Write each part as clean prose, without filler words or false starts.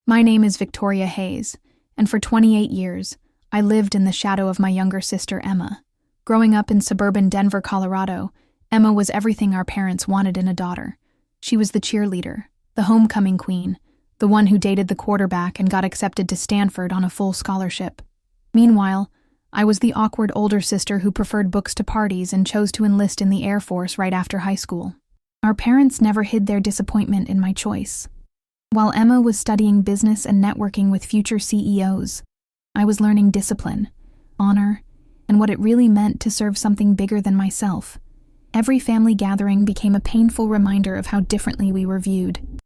My name is Victoria Hayes, and for 28 years, I lived in the shadow of my younger sister, Emma. Growing up in suburban Denver, Colorado, Emma was everything our parents wanted in a daughter. She was the cheerleader, the homecoming queen, the one who dated the quarterback and got accepted to Stanford on a full scholarship. Meanwhile, I was the awkward older sister who preferred books to parties and chose to enlist in the Air Force right after high school. Our parents never hid their disappointment in my choice. While Emma was studying business and networking with future CEOs, I was learning discipline, honor, and what it really meant to serve something bigger than myself. Every family gathering became a painful reminder of how differently we were viewed.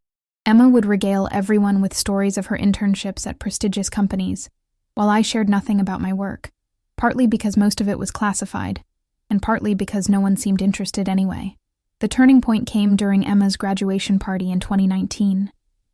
Emma would regale everyone with stories of her internships at prestigious companies, while I shared nothing about my work, partly because most of it was classified, and partly because no one seemed interested anyway. The turning point came during Emma's graduation party in 2019.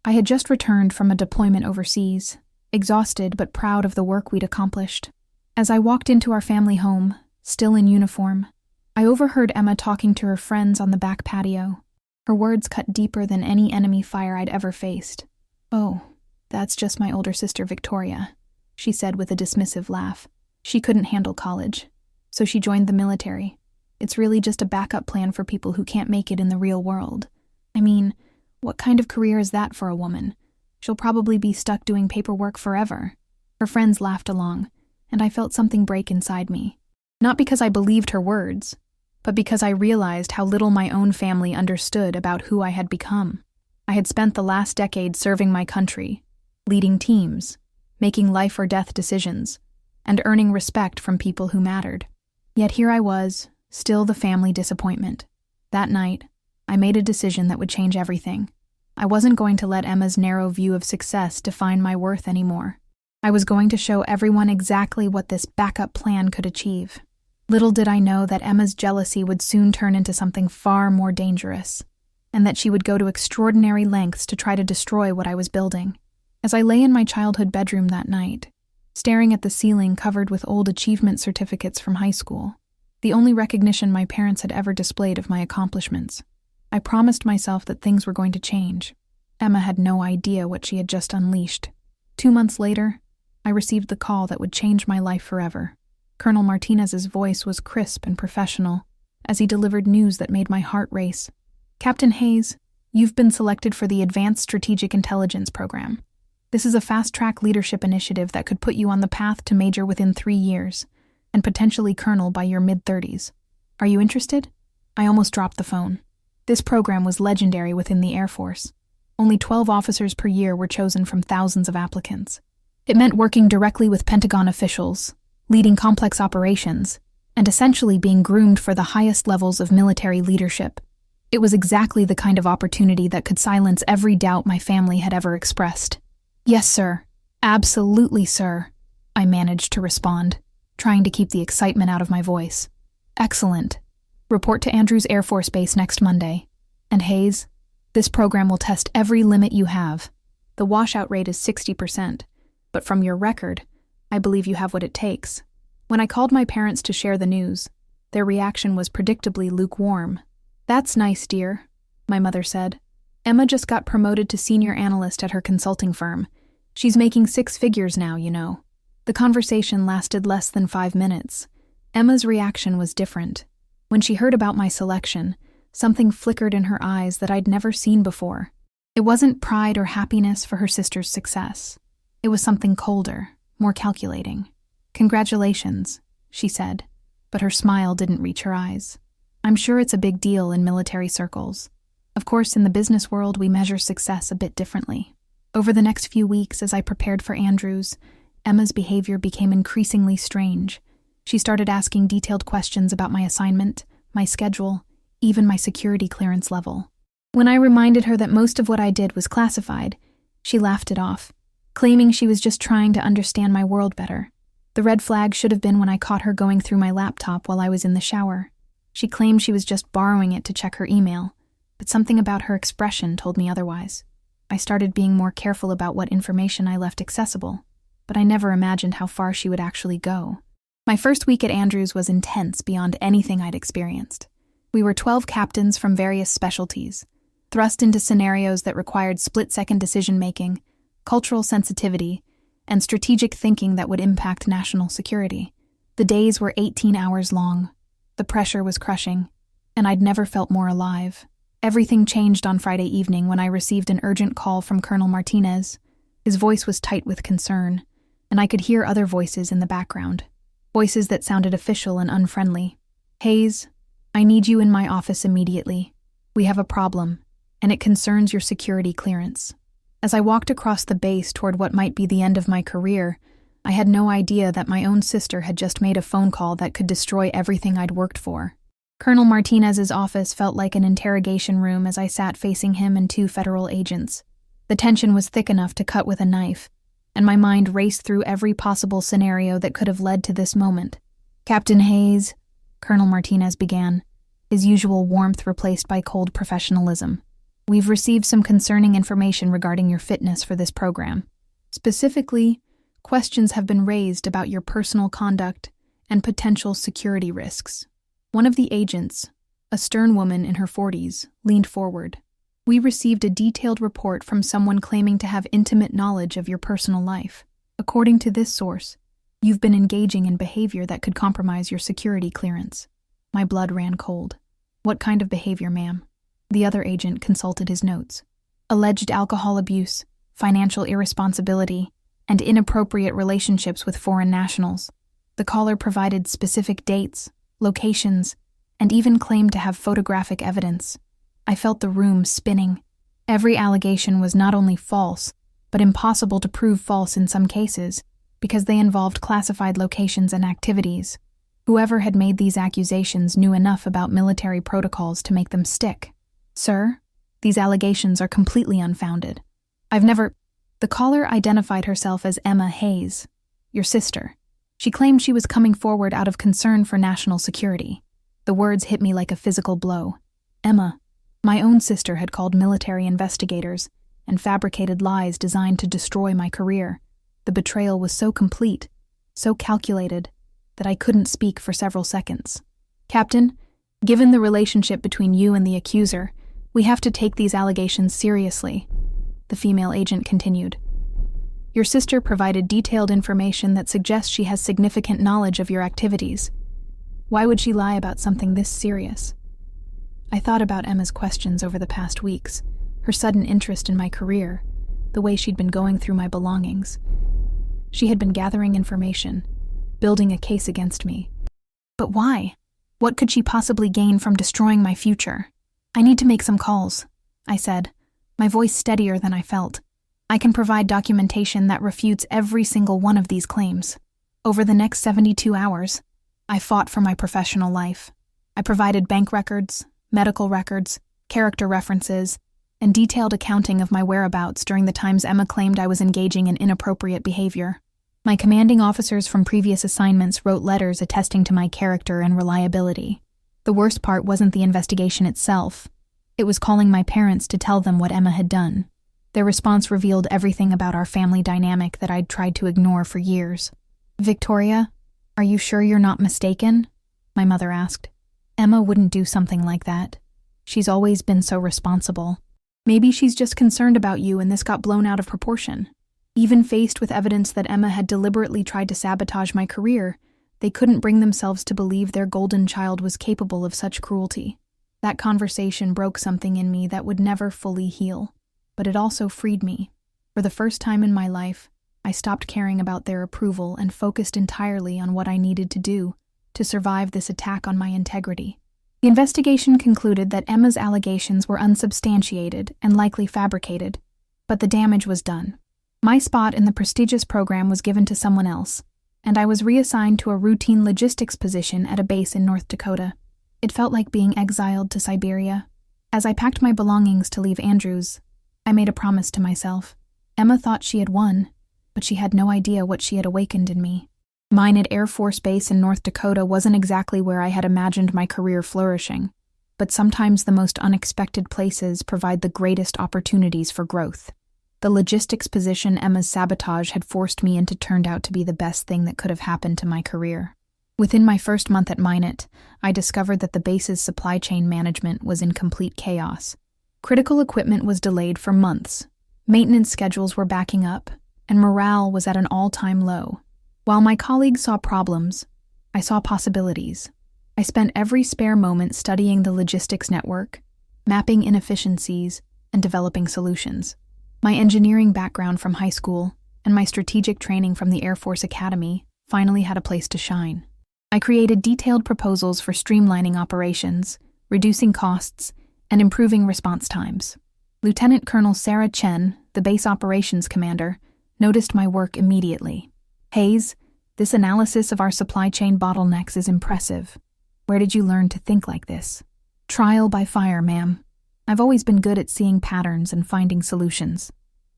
I had just returned from a deployment overseas, exhausted but proud of the work we'd accomplished. As I walked into our family home, still in uniform, I overheard Emma talking to her friends on the back patio. Her words cut deeper than any enemy fire I'd ever faced. "Oh, that's just my older sister Victoria," she said with a dismissive laugh. She couldn't handle college, so she joined the military. It's really just a backup plan for people who can't make it in the real world. I mean, what kind of career is that for a woman? She'll probably be stuck doing paperwork forever. Her friends laughed along, and I felt something break inside me. Not because I believed her words, but because I realized how little my own family understood about who I had become. I had spent the last decade serving my country, leading teams, making life or death decisions, and earning respect from people who mattered. Yet here I was, still the family disappointment. That night, I made a decision that would change everything. I wasn't going to let Emma's narrow view of success define my worth anymore. I was going to show everyone exactly what this backup plan could achieve. Little did I know that Emma's jealousy would soon turn into something far more dangerous, and that she would go to extraordinary lengths to try to destroy what I was building. As I lay in my childhood bedroom that night, staring at the ceiling covered with old achievement certificates from high school, the only recognition my parents had ever displayed of my accomplishments, I promised myself that things were going to change. Emma had no idea what she had just unleashed. 2 months later, I received the call that would change my life forever. Colonel Martinez's voice was crisp and professional as he delivered news that made my heart race. "Captain Hayes, you've been selected for the Advanced Strategic Intelligence Program. This is a fast-track leadership initiative that could put you on the path to major within 3 years, and potentially colonel by your mid-30s. Are you interested?" I almost dropped the phone. This program was legendary within the Air Force. Only 12 officers per year were chosen from thousands of applicants. It meant working directly with Pentagon officials, leading complex operations, and essentially being groomed for the highest levels of military leadership. It was exactly the kind of opportunity that could silence every doubt my family had ever expressed. "Yes, sir. Absolutely, sir," I managed to respond, trying to keep the excitement out of my voice. "Excellent. Report to Andrews Air Force Base next Monday. And Hayes, this program will test every limit you have. The washout rate is 60%, but from your record, I believe you have what it takes." When I called my parents to share the news, their reaction was predictably lukewarm. "That's nice, dear," my mother said. "Emma just got promoted to senior analyst at her consulting firm. She's making 6 figures now, you know." The conversation lasted less than 5 minutes. Emma's reaction was different. When she heard about my selection, something flickered in her eyes that I'd never seen before. It wasn't pride or happiness for her sister's success. It was something colder, more calculating. "Congratulations," she said, but her smile didn't reach her eyes. "I'm sure it's a big deal in military circles. Of course, in the business world, we measure success a bit differently." Over the next few weeks, as I prepared for Andrews, Emma's behavior became increasingly strange. She started asking detailed questions about my assignment, my schedule, even my security clearance level. When I reminded her that most of what I did was classified, she laughed it off, claiming she was just trying to understand my world better. The red flag should have been when I caught her going through my laptop while I was in the shower. She claimed she was just borrowing it to check her email, but something about her expression told me otherwise. I started being more careful about what information I left accessible, but I never imagined how far she would actually go. My first week at Andrews was intense beyond anything I'd experienced. We were 12 captains from various specialties, thrust into scenarios that required split-second decision-making, cultural sensitivity, and strategic thinking that would impact national security. The days were 18 hours long. The pressure was crushing, and I'd never felt more alive. Everything changed on Friday evening when I received an urgent call from Colonel Martinez. His voice was tight with concern, and I could hear other voices in the background, voices that sounded official and unfriendly. "Hayes, I need you in my office immediately. We have a problem, and it concerns your security clearance." As I walked across the base toward what might be the end of my career, I had no idea that my own sister had just made a phone call that could destroy everything I'd worked for. Colonel Martinez's office felt like an interrogation room as I sat facing him and two federal agents. The tension was thick enough to cut with a knife, and my mind raced through every possible scenario that could have led to this moment. "Captain Hayes," Colonel Martinez began, his usual warmth replaced by cold professionalism. "We've received some concerning information regarding your fitness for this program. Specifically, questions have been raised about your personal conduct and potential security risks." One of the agents, a stern woman in her 40s, leaned forward. "We received a detailed report from someone claiming to have intimate knowledge of your personal life. According to this source, you've been engaging in behavior that could compromise your security clearance." My blood ran cold. "What kind of behavior, ma'am?" The other agent consulted his notes. "Alleged alcohol abuse, financial irresponsibility, and inappropriate relationships with foreign nationals." The caller provided specific dates, locations, and even claimed to have photographic evidence. I felt the room spinning. Every allegation was not only false, but impossible to prove false in some cases, because they involved classified locations and activities. Whoever had made these accusations knew enough about military protocols to make them stick. "Sir, these allegations are completely unfounded. I've never—" The caller identified herself as Emma Hayes, your sister. She claimed she was coming forward out of concern for national security. The words hit me like a physical blow. Emma, my own sister, had called military investigators and fabricated lies designed to destroy my career. The betrayal was so complete, so calculated, that I couldn't speak for several seconds. "Captain, given the relationship between you and the accuser, we have to take these allegations seriously," the female agent continued. "Your sister provided detailed information that suggests she has significant knowledge of your activities. Why would she lie about something this serious?" I thought about Emma's questions over the past weeks, her sudden interest in my career, the way she'd been going through my belongings. She had been gathering information, building a case against me. But why? What could she possibly gain from destroying my future? "I need to make some calls," I said, my voice steadier than I felt. "I can provide documentation that refutes every single one of these claims." Over the next 72 hours, I fought for my professional life. I provided bank records, medical records, character references, and detailed accounting of my whereabouts during the times Emma claimed I was engaging in inappropriate behavior. My commanding officers from previous assignments wrote letters attesting to my character and reliability. The worst part wasn't the investigation itself. It was calling my parents to tell them what Emma had done. Their response revealed everything about our family dynamic that I'd tried to ignore for years. "Victoria, are you sure you're not mistaken?" my mother asked. "Emma wouldn't do something like that. She's always been so responsible. Maybe she's just concerned about you and this got blown out of proportion." Even faced with evidence that Emma had deliberately tried to sabotage my career, they couldn't bring themselves to believe their golden child was capable of such cruelty. That conversation broke something in me that would never fully heal, but it also freed me. For the first time in my life, I stopped caring about their approval and focused entirely on what I needed to do to survive this attack on my integrity. The investigation concluded that Emma's allegations were unsubstantiated and likely fabricated, but the damage was done. My spot in the prestigious program was given to someone else, and I was reassigned to a routine logistics position at a base in North Dakota. It felt like being exiled to Siberia. As I packed my belongings to leave Andrews, I made a promise to myself. Emma thought she had won, but she had no idea what she had awakened in me. Mine at Air Force Base in North Dakota wasn't exactly where I had imagined my career flourishing, but sometimes the most unexpected places provide the greatest opportunities for growth. The logistics position Emma's sabotage had forced me into turned out to be the best thing that could have happened to my career. Within my first month at Minot, I discovered that the base's supply chain management was in complete chaos. Critical equipment was delayed for months. Maintenance schedules were backing up, and morale was at an all-time low. While my colleagues saw problems, I saw possibilities. I spent every spare moment studying the logistics network, mapping inefficiencies, and developing solutions. My engineering background from high school and my strategic training from the Air Force Academy finally had a place to shine. I created detailed proposals for streamlining operations, reducing costs, and improving response times. Lieutenant Colonel Sarah Chen, the base operations commander, noticed my work immediately. "Hayes, this analysis of our supply chain bottlenecks is impressive. Where did you learn to think like this?" "Trial by fire, ma'am. I've always been good at seeing patterns and finding solutions.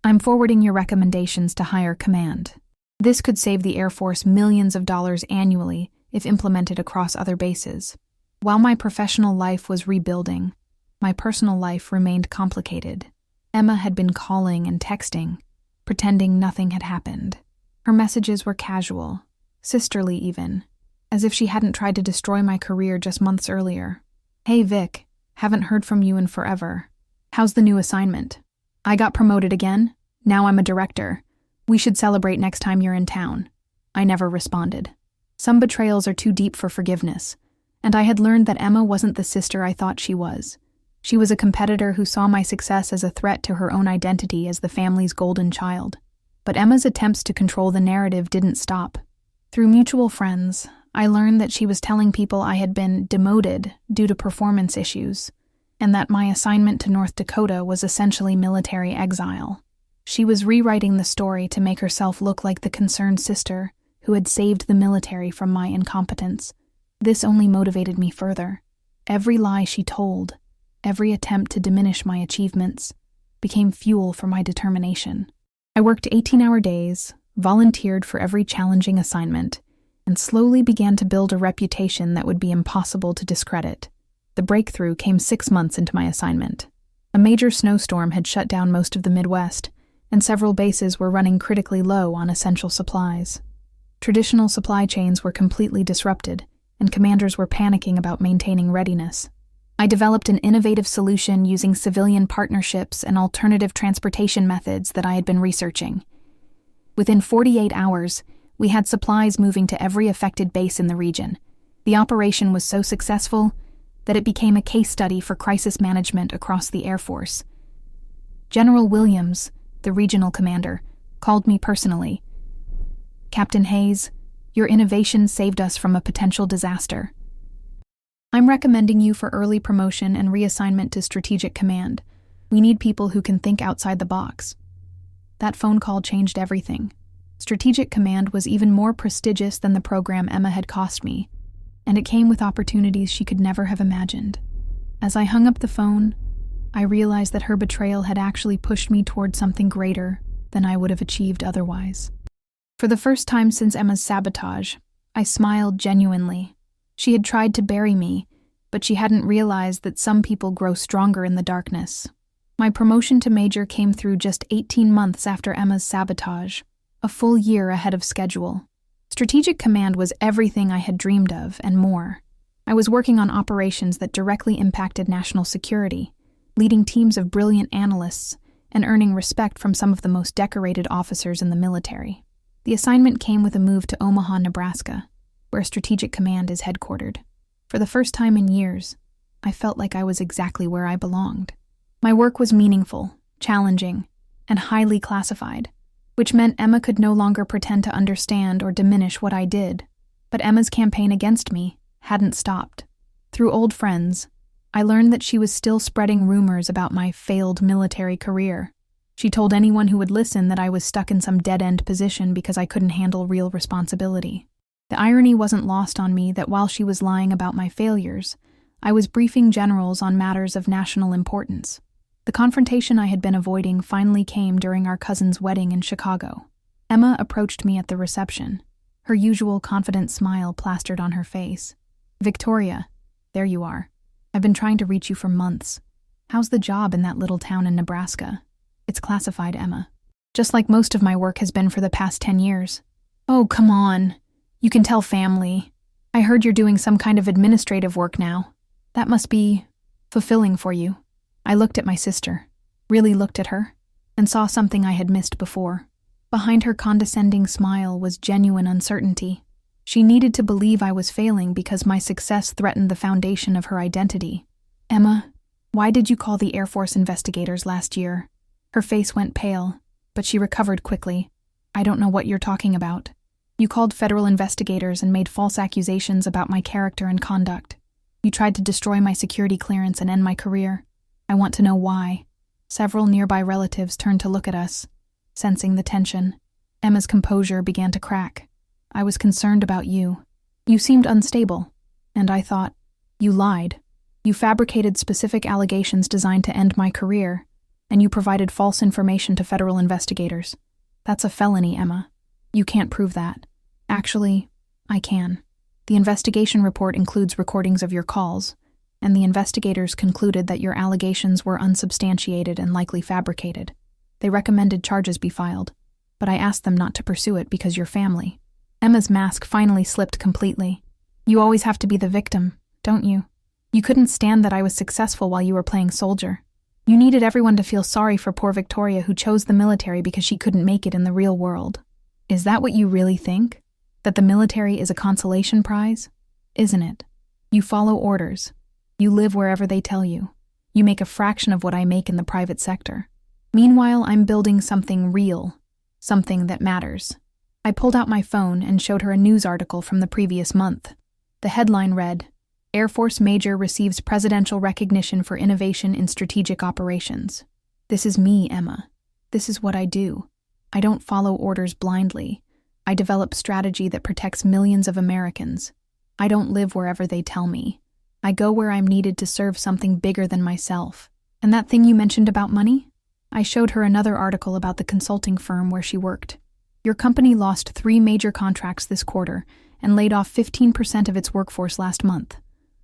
I'm forwarding your recommendations to higher command. This could save the Air Force millions of dollars annually if implemented across other bases." While my professional life was rebuilding, my personal life remained complicated. Emma had been calling and texting, pretending nothing had happened. Her messages were casual, sisterly even, as if she hadn't tried to destroy my career just months earlier. "Hey Vic, haven't heard from you in forever. How's the new assignment? I got promoted again. Now I'm a director. We should celebrate next time you're in town." I never responded. Some betrayals are too deep for forgiveness, and I had learned that Emma wasn't the sister I thought she was. She was a competitor who saw my success as a threat to her own identity as the family's golden child. But Emma's attempts to control the narrative didn't stop. Through mutual friends, I learned that she was telling people I had been demoted due to performance issues, and that my assignment to North Dakota was essentially military exile. She was rewriting the story to make herself look like the concerned sister who had saved the military from my incompetence. This only motivated me further. Every lie she told, every attempt to diminish my achievements, became fuel for my determination. I worked 18-hour days, volunteered for every challenging assignment, and slowly began to build a reputation that would be impossible to discredit. The breakthrough came 6 months into my assignment. A major snowstorm had shut down most of the Midwest, and several bases were running critically low on essential supplies. Traditional supply chains were completely disrupted, and commanders were panicking about maintaining readiness. I developed an innovative solution using civilian partnerships and alternative transportation methods that I had been researching. Within 48 hours, we had supplies moving to every affected base in the region. The operation was so successful that it became a case study for crisis management across the Air Force. General Williams, the regional commander, called me personally. "Captain Hayes, your innovation saved us from a potential disaster. I'm recommending you for early promotion and reassignment to strategic command. We need people who can think outside the box." That phone call changed everything. Strategic command was even more prestigious than the program Emma had cost me, and it came with opportunities she could never have imagined. As I hung up the phone, I realized that her betrayal had actually pushed me toward something greater than I would have achieved otherwise. For the first time since Emma's sabotage, I smiled genuinely. She had tried to bury me, but she hadn't realized that some people grow stronger in the darkness. My promotion to major came through just 18 months after Emma's sabotage, a full year ahead of schedule. Strategic command was everything I had dreamed of and more. I was working on operations that directly impacted national security, leading teams of brilliant analysts and earning respect from some of the most decorated officers in the military. The assignment came with a move to Omaha, Nebraska, where Strategic Command is headquartered. For the first time in years, I felt like I was exactly where I belonged. My work was meaningful, challenging, and highly classified, which meant Emma could no longer pretend to understand or diminish what I did. But Emma's campaign against me hadn't stopped. Through old friends, I learned that she was still spreading rumors about my failed military career. She told anyone who would listen that I was stuck in some dead-end position because I couldn't handle real responsibility. The irony wasn't lost on me that while she was lying about my failures, I was briefing generals on matters of national importance. The confrontation I had been avoiding finally came during our cousin's wedding in Chicago. Emma approached me at the reception, her usual confident smile plastered on her face. "Victoria, there you are. I've been trying to reach you for months. How's the job in that little town in Nebraska?" "It's classified, Emma. Just like most of my work has been for the past 10 years. "Oh, come on. You can tell family. I heard you're doing some kind of administrative work now. That must be fulfilling for you." I looked at my sister, really looked at her. and saw something I had missed before. Behind her condescending smile was genuine uncertainty. She needed to believe I was failing because my success threatened the foundation of her identity. "Emma, why did you call the Air Force investigators last year?" Her face went pale, but she recovered quickly. "I don't know what you're talking about. You called federal investigators and made false accusations about my character and conduct. You tried to destroy my security clearance and end my career. I want to know why." Several nearby relatives turned to look at us, sensing the tension. Emma's composure began to crack. "I was concerned about you. You seemed unstable, and I thought, you lied. You fabricated specific allegations designed to end my career, and you provided false information to federal investigators. That's a felony, Emma. You can't prove that." "Actually, I can. The investigation report includes recordings of your calls, and the investigators concluded that your allegations were unsubstantiated and likely fabricated. They recommended charges be filed, but I asked them not to pursue it because your family." Emma's mask finally slipped completely. "You always have to be the victim, don't you? You couldn't stand that I was successful while you were playing soldier. You needed everyone to feel sorry for poor Victoria, who chose the military because she couldn't make it in the real world. Is that what you really think? That the military is a consolation prize? Isn't it? You follow orders. You live wherever they tell you. You make a fraction of what I make in the private sector. Meanwhile, I'm building something real, something that matters." I pulled out my phone and showed her a news article from the previous month. The headline read, "Air Force Major receives presidential recognition for innovation in strategic operations." This is me, Emma. This is what I do. I don't follow orders blindly. I develop strategy that protects millions of Americans. I don't live wherever they tell me. I go where I'm needed to serve something bigger than myself. And that thing you mentioned about money? I showed her another article about the consulting firm where she worked. "Your company lost 3 major contracts this quarter and laid off 15% of its workforce last month.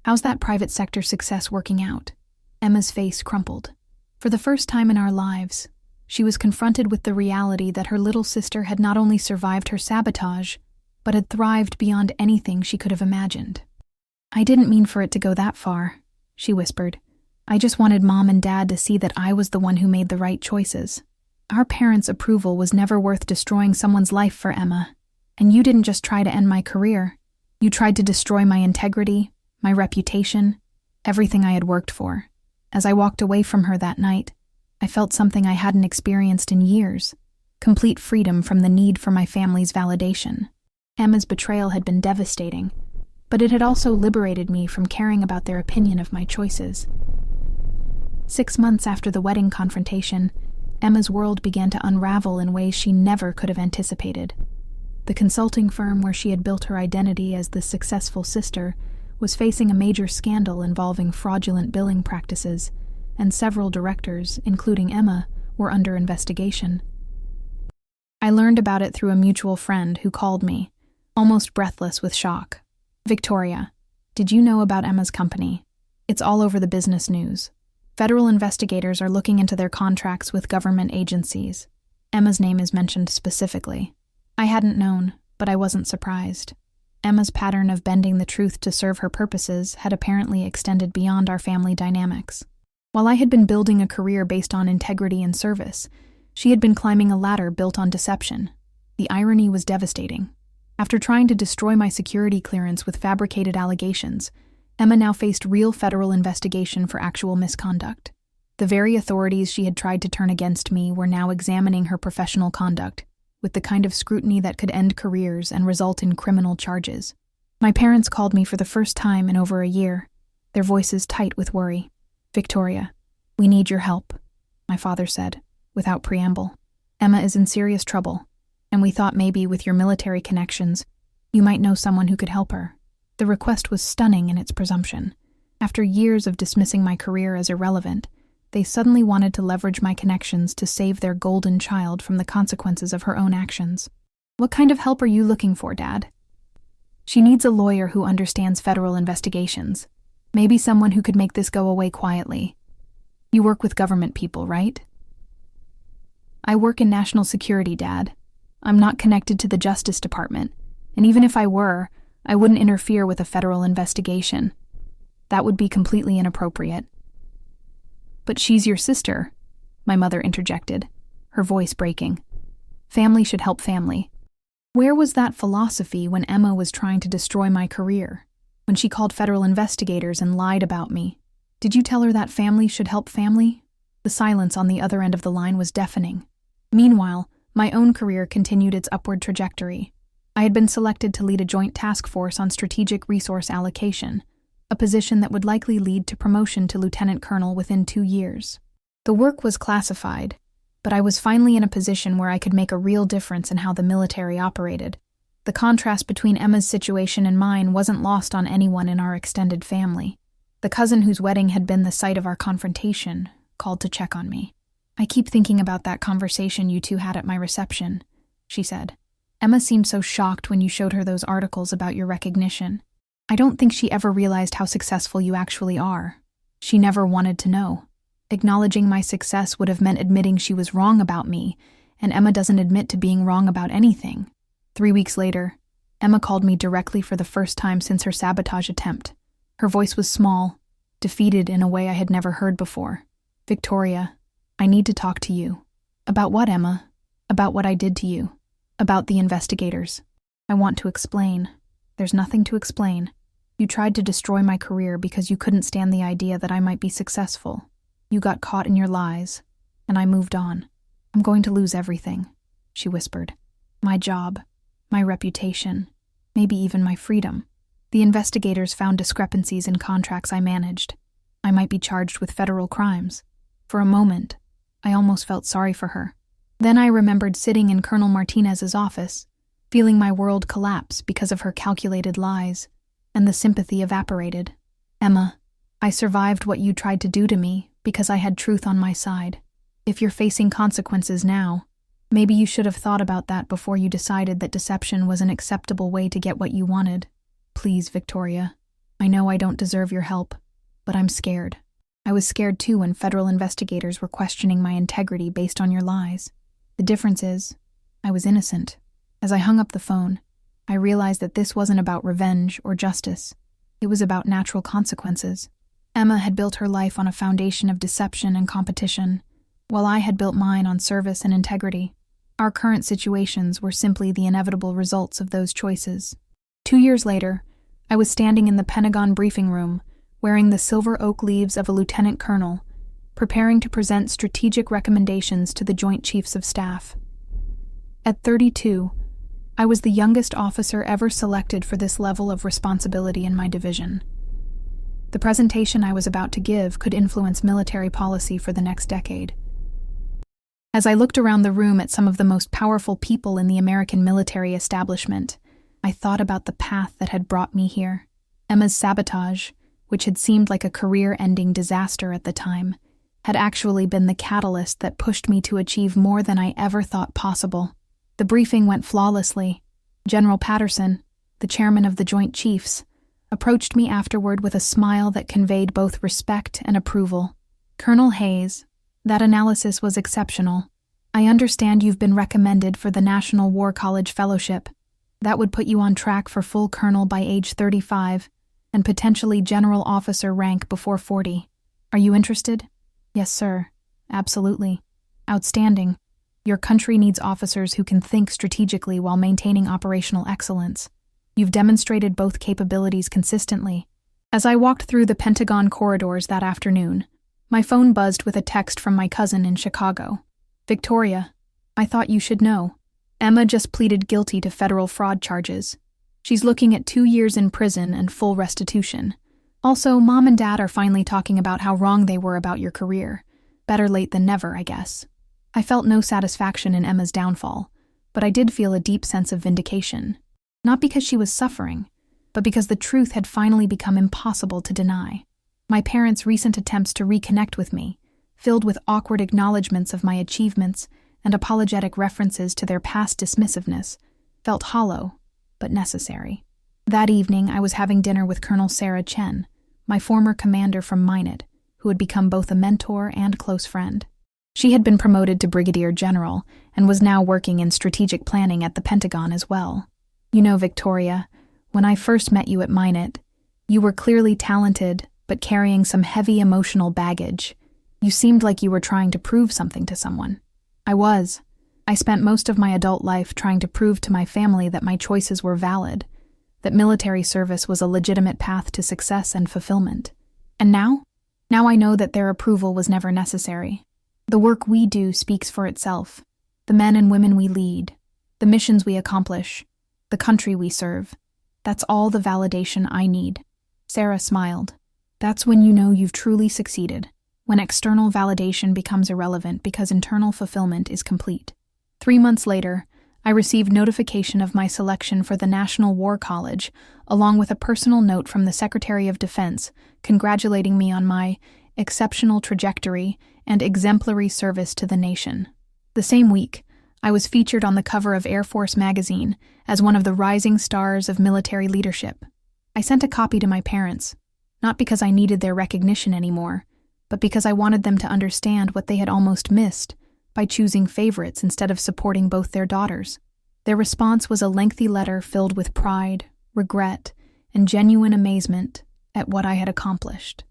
How's that private sector success working out?" Emma's face crumpled. For the first time in our lives, she was confronted with the reality that her little sister had not only survived her sabotage, but had thrived beyond anything she could have imagined. "I didn't mean for it to go that far," she whispered. "I just wanted Mom and Dad to see that I was the one who made the right choices. Our parents' approval was never worth destroying someone's life for, Emma. And you didn't just try to end my career. You tried to destroy my integrity, my reputation, everything I had worked for." As I walked away from her that night, I felt something I hadn't experienced in years, complete freedom from the need for my family's validation. Emma's betrayal had been devastating, but it had also liberated me from caring about their opinion of my choices. 6 months after the wedding confrontation, Emma's world began to unravel in ways she never could have anticipated. The consulting firm where she had built her identity as the successful sister was facing a major scandal involving fraudulent billing practices, and several directors, including Emma, were under investigation. I learned about it through a mutual friend who called me, almost breathless with shock. "Victoria, did you know about Emma's company? It's all over the business news. Federal investigators are looking into their contracts with government agencies. Emma's name is mentioned specifically." I hadn't known, but I wasn't surprised. Emma's pattern of bending the truth to serve her purposes had apparently extended beyond our family dynamics. While I had been building a career based on integrity and service, she had been climbing a ladder built on deception. The irony was devastating. After trying to destroy my security clearance with fabricated allegations, Emma now faced real federal investigation for actual misconduct. The very authorities she had tried to turn against me were now examining her professional conduct, with the kind of scrutiny that could end careers and result in criminal charges. My parents called me for the first time in over a year, their voices tight with worry. "Victoria, we need your help," my father said, without preamble. "Emma is in serious trouble, and we thought maybe with your military connections, you might know someone who could help her." The request was stunning in its presumption. After years of dismissing my career as irrelevant, they suddenly wanted to leverage my connections to save their golden child from the consequences of her own actions. "What kind of help are you looking for, Dad?" "She needs a lawyer who understands federal investigations. Maybe someone who could make this go away quietly. You work with government people, right?" "I work in national security, Dad. I'm not connected to the Justice Department, and even if I were, I wouldn't interfere with a federal investigation. That would be completely inappropriate." "But she's your sister," my mother interjected. her voice breaking. Family should help family. Where was that philosophy when Emma was trying to destroy my career? When she called federal investigators and lied about me? Did you tell her that family should help family? The silence on the other end of the line was deafening. Meanwhile, my own career continued its upward trajectory. I had been selected to lead a joint task force on strategic resource allocation, a position that would likely lead to promotion to lieutenant colonel within 2 years. The work was classified, but I was finally in a position where I could make a real difference in how the military operated. The contrast between Emma's situation and mine wasn't lost on anyone in our extended family. The cousin whose wedding had been the site of our confrontation called to check on me. "I keep thinking about that conversation you two had at my reception," she said. "Emma seemed so shocked when you showed her those articles about your recognition. I don't think she ever realized how successful you actually are. She never wanted to know. Acknowledging my success would have meant admitting she was wrong about me, and Emma doesn't admit to being wrong about anything." 3 weeks later, Emma called me directly for the first time since her sabotage attempt. Her voice was small, defeated in a way I had never heard before. "Victoria, I need to talk to you." "About what, Emma?" "About what I did to you. About the investigators. I want to explain." "There's nothing to explain. You tried to destroy my career because you couldn't stand the idea that I might be successful. You got caught in your lies, and I moved on. I'm going to lose everything," she whispered. "My job, my reputation, maybe even my freedom. The investigators found discrepancies in contracts I managed. I might be charged with federal crimes." For a moment, I almost felt sorry for her. Then I remembered sitting in Colonel Martinez's office, feeling my world collapse because of her calculated lies, and the sympathy evaporated. "Emma, I survived what you tried to do to me because I had truth on my side. If you're facing consequences now, maybe you should have thought about that before you decided that deception was an acceptable way to get what you wanted. Please, Victoria, I know I don't deserve your help, but I'm scared. I was scared too when federal investigators were questioning my integrity based on your lies. The difference is, I was innocent." As I hung up the phone, I realized that this wasn't about revenge or justice. It was about natural consequences. Emma had built her life on a foundation of deception and competition, while I had built mine on service and integrity. Our current situations were simply the inevitable results of those choices. 2 years later, I was standing in the Pentagon briefing room, wearing the silver oak leaves of a lieutenant colonel, preparing to present strategic recommendations to the Joint Chiefs of Staff. At 32, I was the youngest officer ever selected for this level of responsibility in my division. The presentation I was about to give could influence military policy for the next decade. As I looked around the room at some of the most powerful people in the American military establishment, I thought about the path that had brought me here. Emma's sabotage, which had seemed like a career-ending disaster at the time, had actually been the catalyst that pushed me to achieve more than I ever thought possible. The briefing went flawlessly. General Patterson, the chairman of the Joint Chiefs, approached me afterward with a smile that conveyed both respect and approval. "Colonel Hayes, that analysis was exceptional. I understand you've been recommended for the National War College Fellowship. That would put you on track for full colonel by age 35 and potentially general officer rank before 40. Are you interested?" "Yes, sir. Absolutely. Outstanding. Your country needs officers who can think strategically while maintaining operational excellence. You've demonstrated both capabilities consistently." As I walked through the Pentagon corridors that afternoon, my phone buzzed with a text from my cousin in Chicago. "Victoria, I thought you should know. Emma just pleaded guilty to federal fraud charges. She's looking at 2 years in prison and full restitution. Also, Mom and Dad are finally talking about how wrong they were about your career. Better late than never, I guess." I felt no satisfaction in Emma's downfall, but I did feel a deep sense of vindication. Not because she was suffering, but because the truth had finally become impossible to deny. My parents' recent attempts to reconnect with me, filled with awkward acknowledgments of my achievements and apologetic references to their past dismissiveness, felt hollow, but necessary. That evening, I was having dinner with Colonel Sarah Chen, my former commander from Minot, who had become both a mentor and close friend. She had been promoted to brigadier general and was now working in strategic planning at the Pentagon as well. "You know, Victoria, when I first met you at Minot, you were clearly talented, but carrying some heavy emotional baggage. You seemed like you were trying to prove something to someone. I was. I spent most of my adult life trying to prove to my family that my choices were valid, that military service was a legitimate path to success and fulfillment. And now? Now I know that their approval was never necessary. The work we do speaks for itself. The men and women we lead, the missions we accomplish, the country we serve. That's all the validation I need. Sarah smiled. That's when you know you've truly succeeded, when external validation becomes irrelevant because internal fulfillment is complete. 3 months later, I received notification of my selection for the National War College, along with a personal note from the Secretary of Defense congratulating me on my exceptional trajectory and exemplary service to the nation. The same week, I was featured on the cover of Air Force magazine as one of the rising stars of military leadership. I sent a copy to my parents, not because I needed their recognition anymore, but because I wanted them to understand what they had almost missed by choosing favorites instead of supporting both their daughters. Their response was a lengthy letter filled with pride, regret, and genuine amazement at what I had accomplished.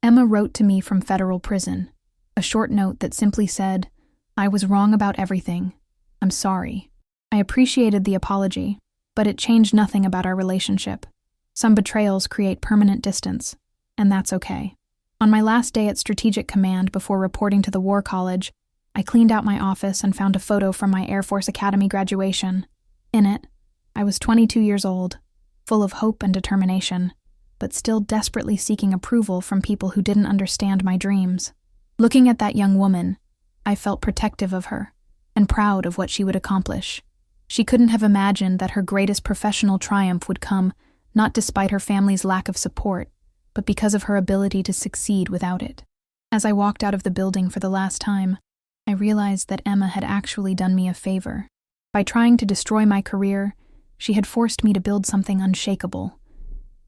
Emma wrote to me from federal prison, a short note that simply said, "I was wrong about everything. I'm sorry." I appreciated the apology, but it changed nothing about our relationship. Some betrayals create permanent distance, and that's okay. On my last day at Strategic Command before reporting to the War College, I cleaned out my office and found a photo from my Air Force Academy graduation. In it, I was 22 years old, full of hope and determination, but still desperately seeking approval from people who didn't understand my dreams. Looking at that young woman, I felt protective of her and proud of what she would accomplish. She couldn't have imagined that her greatest professional triumph would come not despite her family's lack of support, but because of her ability to succeed without it. As I walked out of the building for the last time, I realized that Emma had actually done me a favor. By trying to destroy my career, she had forced me to build something unshakable,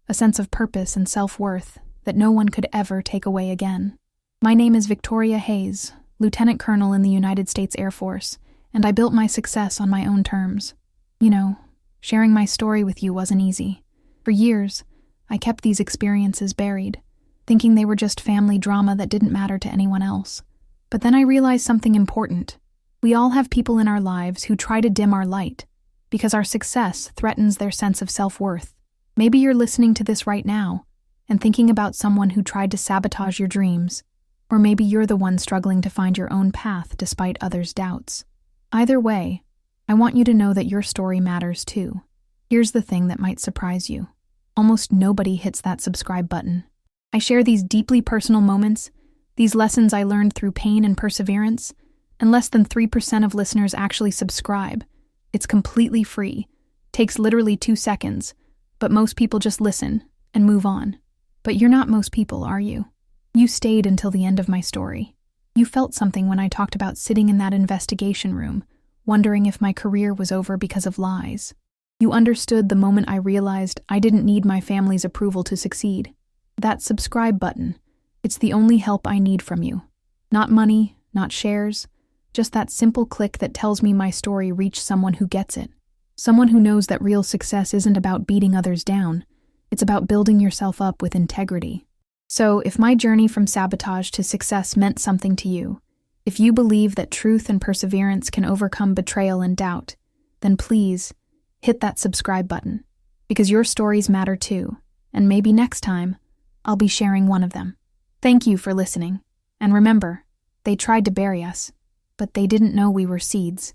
a sense of purpose and self-worth that no one could ever take away again. My name is Victoria Hayes, Lieutenant Colonel in the United States Air Force, and I built my success on my own terms. You know, sharing my story with you wasn't easy. For years, I kept these experiences buried, thinking they were just family drama that didn't matter to anyone else. But then I realized something important. We all have people in our lives who try to dim our light, because our success threatens their sense of self-worth. Maybe you're listening to this right now and thinking about someone who tried to sabotage your dreams, or maybe you're the one struggling to find your own path despite others' doubts. Either way, I want you to know that your story matters too. Here's the thing that might surprise you. Almost nobody hits that subscribe button. I share these deeply personal moments, these lessons I learned through pain and perseverance, and less than 3% of listeners actually subscribe. It's completely free, takes literally 2 seconds, but most people just listen and move on. But you're not most people, are you? You stayed until the end of my story. You felt something when I talked about sitting in that investigation room, wondering if my career was over because of lies. You understood the moment I realized I didn't need my family's approval to succeed. That subscribe button, it's the only help I need from you. Not money, not shares, just that simple click that tells me my story reached someone who gets it. Someone who knows that real success isn't about beating others down. It's about building yourself up with integrity. So, if my journey from sabotage to success meant something to you, if you believe that truth and perseverance can overcome betrayal and doubt, then please hit that subscribe button, because your stories matter too, and maybe next time, I'll be sharing one of them. Thank you for listening, and remember, they tried to bury us, but they didn't know we were seeds.